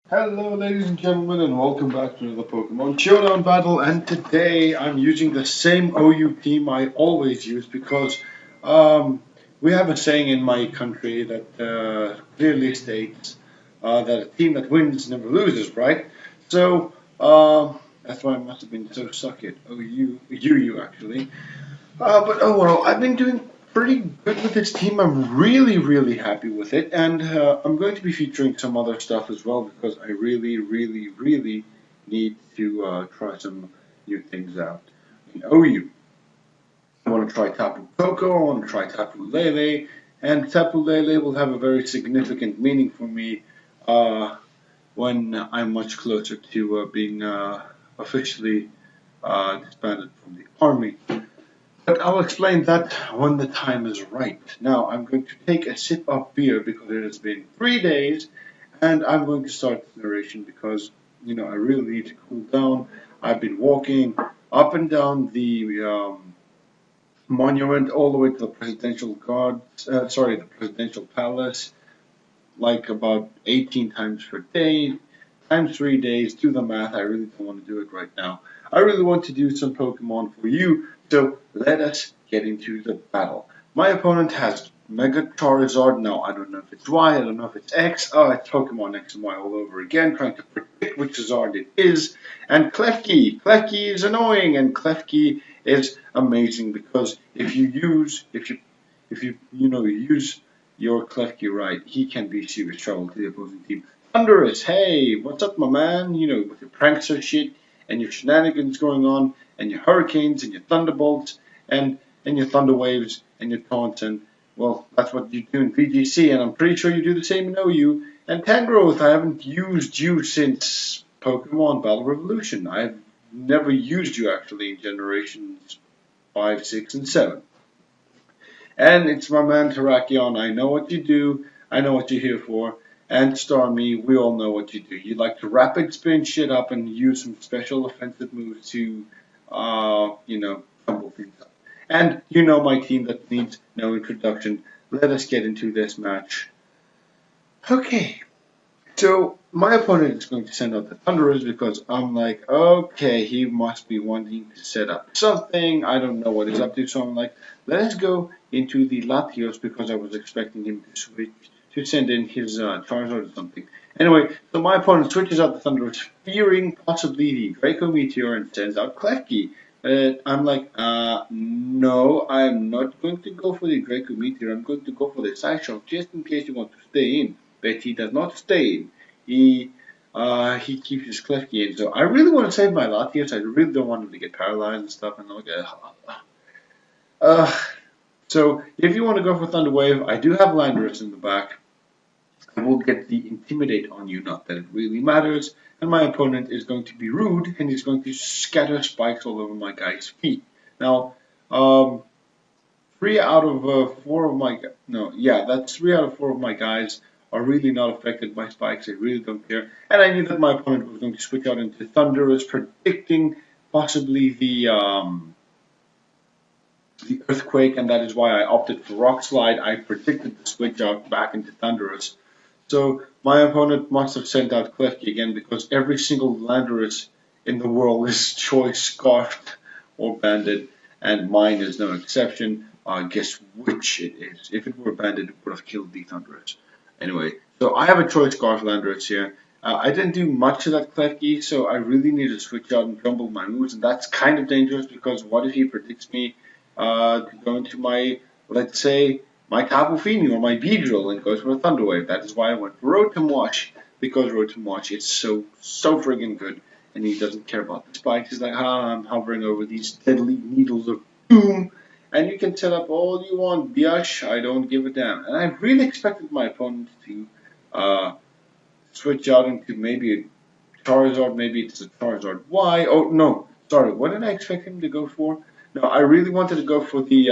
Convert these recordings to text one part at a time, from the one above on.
Hello, ladies and gentlemen, and welcome back to another Pokemon Showdown battle. And today I'm using the same OU team I always use because um, we have a saying in my country that clearly states that a team that wins never loses, right? So that's why I must have been so sucky at OU actually. But oh well, I've been doing pretty good with this team. I'm really happy with it, and I'm going to be featuring some other stuff as well because I really need to try some new things out. In OU, I want to try Tapu Koko, I want to try Tapu Lele, and Tapu Lele will have a very significant meaning for me when I'm much closer to being officially disbanded from the army. But I'll explain that when the time is right. Now, I'm going to take a sip of beer because it has been 3 days, and I'm going to start the narration because, I really need to cool down. I've been walking up and down the monument all the way to the the presidential palace, like about 18 times per day, times 3 days. Do the math. I really don't want to do it right now. I really want to do some Pokemon for you, so let us get into the battle. My opponent has Mega Charizard. No, I don't know if it's Y, I don't know if it's X. Oh, it's Pokemon X and Y all over again, trying to predict which Charizard it is. And Klefki. Klefki is annoying, and Klefki is amazing because if you use your Klefki right, he can be serious trouble to the opposing team. Thunderous, hey, what's up, my man? With your prankster shit and your shenanigans going on, and your hurricanes and your thunderbolts and your thunder waves and your taunts, and well, that's what you do in VGC, and I'm pretty sure you do the same in OU. And Tangrowth, I haven't used you since Pokemon Battle Revolution. I've never used you actually in generations 5, 6, and 7. And it's my man Terrakion. I know what you do. I know what you're here for. And Starmie, we all know what you do. You like to rapid spin shit up and use some special offensive moves to, tumble things up. And you know my team that needs no introduction. Let us get into this match. Okay, so my opponent is going to send out the Thunderers because I'm like, okay, he must be wanting to set up something. I don't know what he's up to, so I'm like, let's go into the Latios because I was expecting him to switch to send in his Charizard or something. Anyway, so my opponent switches out the Thunderers, fearing possibly the Draco Meteor, and sends out Klefki. I'm like, no, I'm not going to go for the Draco Meteor. I'm going to go for the Psyshock just in case you want to stay in. But he does not stay in. He keeps his Klefki in. So I really want to save my Latios. I really don't want him to get paralyzed and stuff. And I'm like, so if you want to go for Thunder Wave, I do have Landorus in the back. I will get the Intimidate on you, not that it really matters. And my opponent is going to be rude, and he's going to scatter spikes all over my guy's feet. Now, 3 out of 4 of my guys are really not affected by spikes. I really don't care. And I knew that my opponent was going to switch out into Thunderous, predicting possibly the Earthquake, and that is why I opted for Rock Slide. I predicted the switch out back into Thunderous. So my opponent must have sent out Klefki again because every single Landorus in the world is Choice Scarfed or Banded, and mine is no exception. Guess which it is. If it were Banded, it would have killed the Thunderous. Anyway, so I have a Choice Scarf Landorus here. I didn't do much of that Klefki, so I really need to switch out and jumble my moves, and that's kind of dangerous because what if he predicts me to go into my, let's say, my Tapu Fini or my Beedrill and goes for a Thunder Wave. That is why I went for Rotom Wash, because Rotom Wash is so friggin' good, and he doesn't care about the spikes. He's like, I'm hovering over these deadly needles of doom, and you can set up all you want, Biash, I don't give a damn. And I really expected my opponent to switch out into maybe a Charizard, maybe it's a Charizard Y. Oh, no, sorry, what did I expect him to go for? No, I really wanted to go for the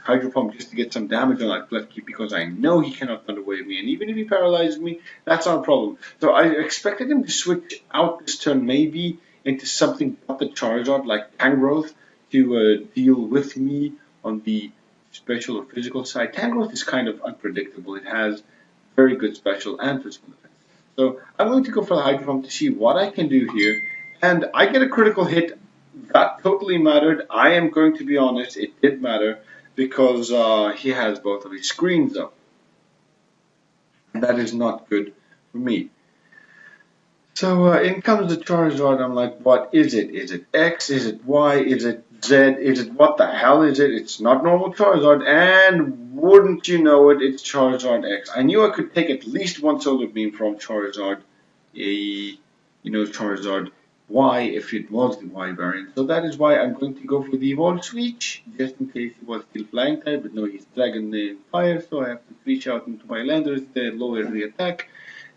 Hydro Pump just to get some damage on that Klefki because I know he cannot Thunder Wave me, and even if he paralyzes me, that's not a problem. So I expected him to switch out this turn maybe into something but the Charizard like Tangrowth to deal with me on the special or physical side. Tangrowth is kind of unpredictable. It has very good special and physical defense. So I'm going to go for the Hydro Pump to see what I can do here. And I get a critical hit. That totally mattered. I am going to be honest, it did matter because he has both of his screens up. And that is not good for me. So in comes the Charizard. I'm like, what is it? Is it X? Is it Y? Is it Z? Is it what the hell is it? It's not normal Charizard, and wouldn't you know it, it's Charizard X. I knew I could take at least one Solar Beam from Charizard, Charizard Y if it was the Y variant. So that is why I'm going to go for the Evolve Switch, just in case he was still Flying type, but no, he's Dragon Fire, so I have to switch out into my Landers to lower the attack.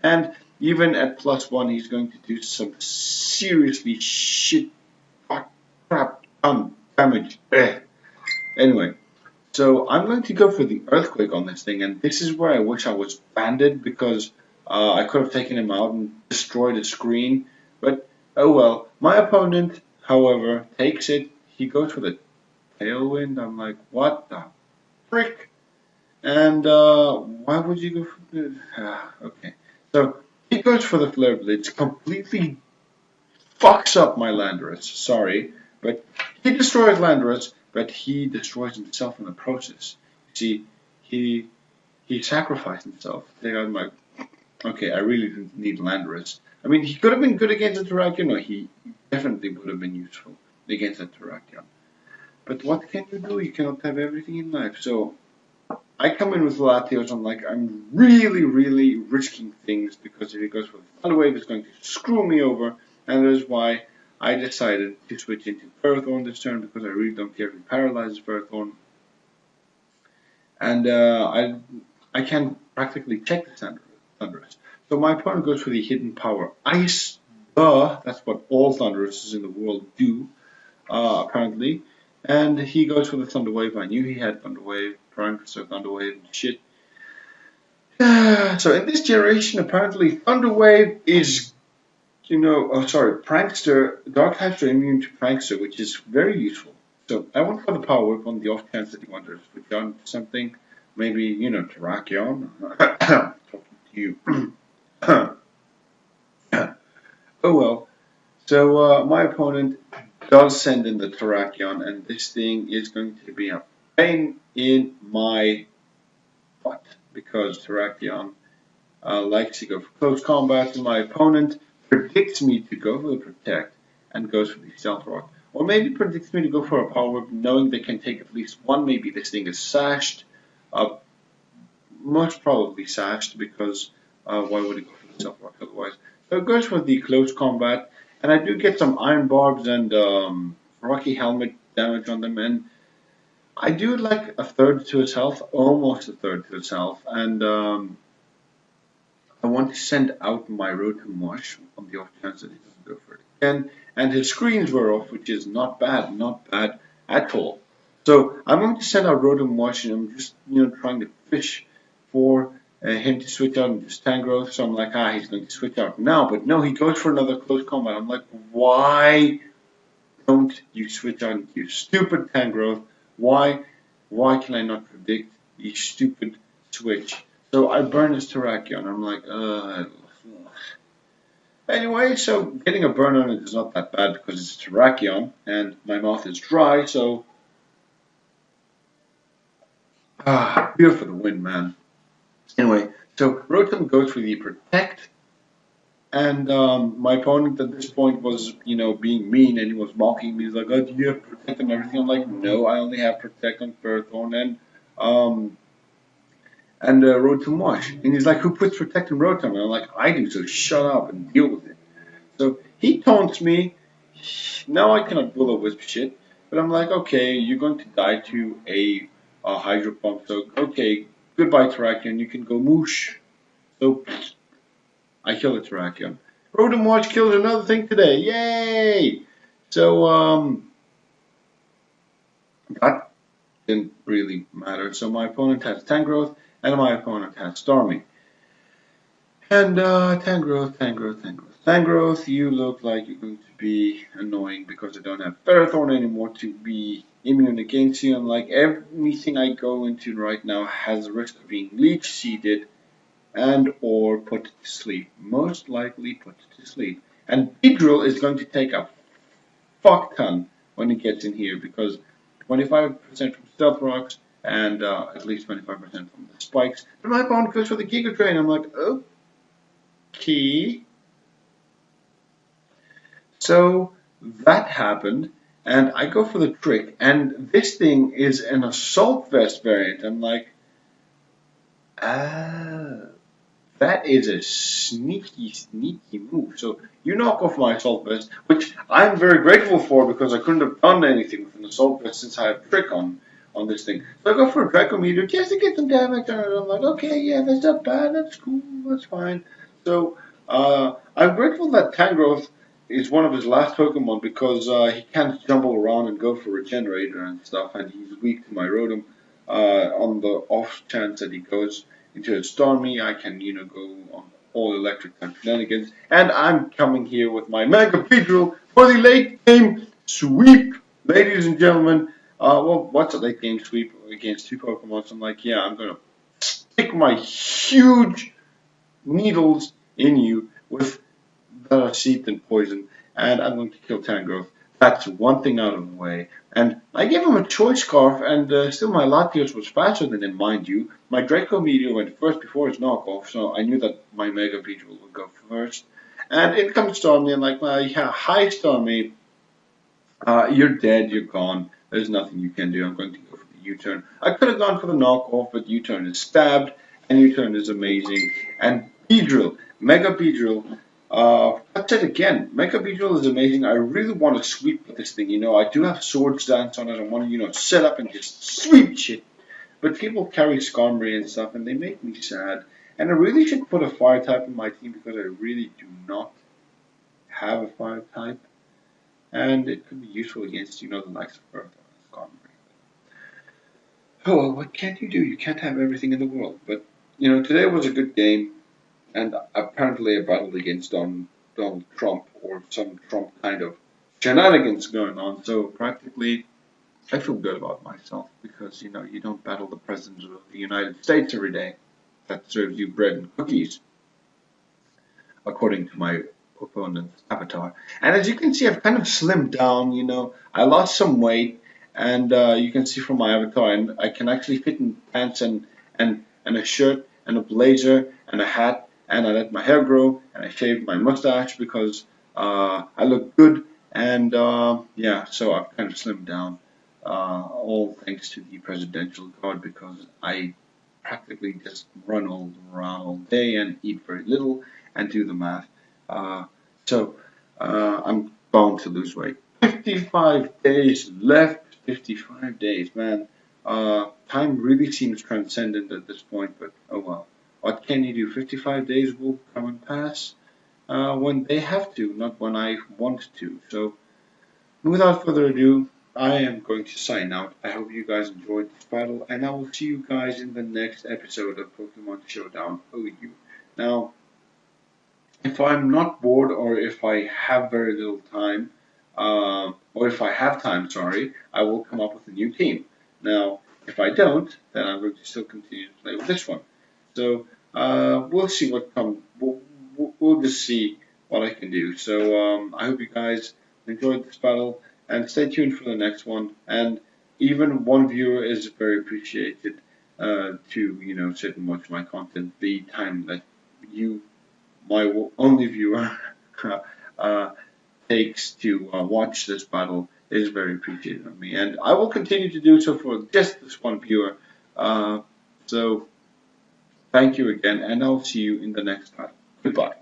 And even at +1, he's going to do some seriously shit, crap, damage. Anyway, so I'm going to go for the Earthquake on this thing, and this is where I wish I was banded because I could have taken him out and destroyed the screen. But oh well. My opponent, however, takes it. He goes for the Tailwind. I'm like, what the frick? And why would you go for the... okay. So he goes for the Flare Blitz, completely fucks up my Landorus. Sorry, but he destroys Landorus, but he destroys himself in the process. See, he sacrificed himself. I'm like, okay, I really didn't need Landorus. I mean, he could have been good against a Terrakion. No, he definitely would have been useful against a Terrakion. But what can you do? You cannot have everything in life. So I come in with Latios. I'm really, really risking things because if he goes for the Thunder Wave, it's going to screw me over. And that is why I decided to switch into Ferrothorn this turn because I really don't care if he paralyzes Ferrothorn. And I can practically check the Thundurus. So my opponent goes for the Hidden Power Ice. That's what all Thunduruses in the world do, apparently. And he goes for the Thunder Wave. I knew he had Thunder Wave, so Thunder Wave and shit. So in this generation, apparently Thunder Wave is, Prankster, Dark types are immune to Prankster, which is very useful. So I went for the Power Whip on the off chance that he wanted to switch on to something. Maybe, Terrakion. Talking to you. Oh well. So my opponent does send in the Terrakion, and this thing is going to be a pain in my butt because Terrakion likes to go for close combat, and my opponent predicts me to go for the Protect and goes for the Stealth Rock. Or maybe predicts me to go for a Power Whip, knowing they can take at least one. Maybe this thing is sashed. Most probably sashed because why would it go for the Stealth Rock otherwise? So it goes for the close combat, and I do get some Iron Barbs and Rocky Helmet damage on them, and I do like a third to its health, almost a third to its health, and I want to send out my Rotom Wash on the off chance that he doesn't go for it again, and his screens were off, which is not bad at all. So I'm going to send out Rotom Wash, and I'm just trying to fish for him to switch out into Tangrowth. So I'm like, he's going to switch out now, but no, he goes for another close combat. I'm like, why don't you switch out into your stupid Tangrowth? Why can I not predict the stupid switch? So I burn his Terrakion. I'm like, Anyway, so getting a burn on it is not that bad because it's a Terrakion and my mouth is dry, so beer for the win, man. Anyway, so Rotom goes for the Protect, and my opponent at this point was, being mean, and he was mocking me. He's like, "Oh, do you have Protect and everything?" I'm like, "No, I only have Protect on Ferrothorn and Rotom Wash." And he's like, "Who puts Protect in Rotom?" And I'm like, "I do, so shut up and deal with it." So he taunts me. Now I cannot Will-O-Wisp shit, but I'm like, okay, you're going to die to a Hydro Pump, so okay, goodbye Terrakion, you can go moosh. So I kill the Terrakion. Rotom Wash kills another thing today, yay! So that didn't really matter. So my opponent has Tangrowth, and my opponent has Stormy. And Tangrowth, you look like you're going to be annoying because I don't have Ferrothorn anymore to be immune against you. And like everything I go into right now has the risk of being Leech Seeded. and or put it to sleep. Most likely put it to sleep. And Beedrill is going to take a fuck ton when he gets in here because 25% from stealth rocks and at least 25% from the spikes. But my opponent goes for the Giga Drain. I'm like, okay. So that happened, and I go for the trick, and this thing is an Assault Vest variant. I'm like, that is a sneaky, sneaky move. So you knock off my Assault Vest, which I'm very grateful for because I couldn't have done anything with an Assault Vest since I have Trick on this thing. So I go for a Draco Meteor just to get some damage on it. I'm like, okay, yeah, that's not bad, that's cool, that's fine. So I'm grateful that Tangrowth is one of his last Pokemon because he can't jumble around and go for Regenerator and stuff, and he's weak to my Rotom. On the off chance that he goes into a Stormy, I can, go on all electric type shenanigans. And I'm coming here with my Mega Beedrill for the late game sweep, ladies and gentlemen. Well, what's a late game sweep against two Pokemon? So I'm like, yeah, I'm gonna stick my huge needles in you with the seed and poison, and I'm going to kill Tangrowth. That's one thing out of the way. And I gave him a choice scarf, and still my Latios was faster than him, mind you. My Draco Meteor went first before his knockoff, so I knew that my Mega Beedrill would go first. And in comes Stormy, and like, well, yeah, hi Stormy, you're dead, you're gone. There's nothing you can do. I'm going to go for the U-turn. I could have gone for the knockoff, but U-turn is stabbed, and U-turn is amazing. And Beedrill, Mega Beedrill, that's it again. Mega Beedrill is amazing. I really want to sweep with this thing. I do have Swords Dance on it. I want to, set up and just sweep shit. But people carry Skarmory and stuff, and they make me sad. And I really should put a Fire type in my team because I really do not have a Fire type. And it could be useful against, the likes of Earth or Skarmory. Oh, well, what can't you do? You can't have everything in the world. But, today was a good game. And apparently I battled against Donald Trump or some Trump kind of shenanigans going on. So practically, I feel good about myself because, you don't battle the President of the United States every day. That serves you bread and cookies, according to my opponent's avatar. And as you can see, I've kind of slimmed down, I lost some weight, and you can see from my avatar, and I can actually fit in pants and a shirt and a blazer and a hat. And I let my hair grow, and I shaved my mustache because I look good, and yeah, so I've kind of slimmed down, all thanks to the presidential guard because I practically just run all around all day and eat very little and do the math. So I'm bound to lose weight. 55 days left, 55 days, man. Time really seems transcendent at this point, but oh well. What can you do? 55 days will come and pass when they have to, not when I want to. So, without further ado, I am going to sign out. I hope you guys enjoyed this battle, and I will see you guys in the next episode of Pokemon Showdown OU. Now, if I'm not bored or if I have very little time, or if I have time, sorry, I will come up with a new team. Now, if I don't, then I'm going to still continue to play with this one. So we'll see what comes. We'll just see what I can do. So I hope you guys enjoyed this battle, and stay tuned for the next one. And even one viewer is very appreciated to sit and watch my content. The time that you, my only viewer, takes to watch this battle is very appreciated of me, and I will continue to do so for just this one viewer. So. Thank you again, and I'll see you in the next time. Goodbye.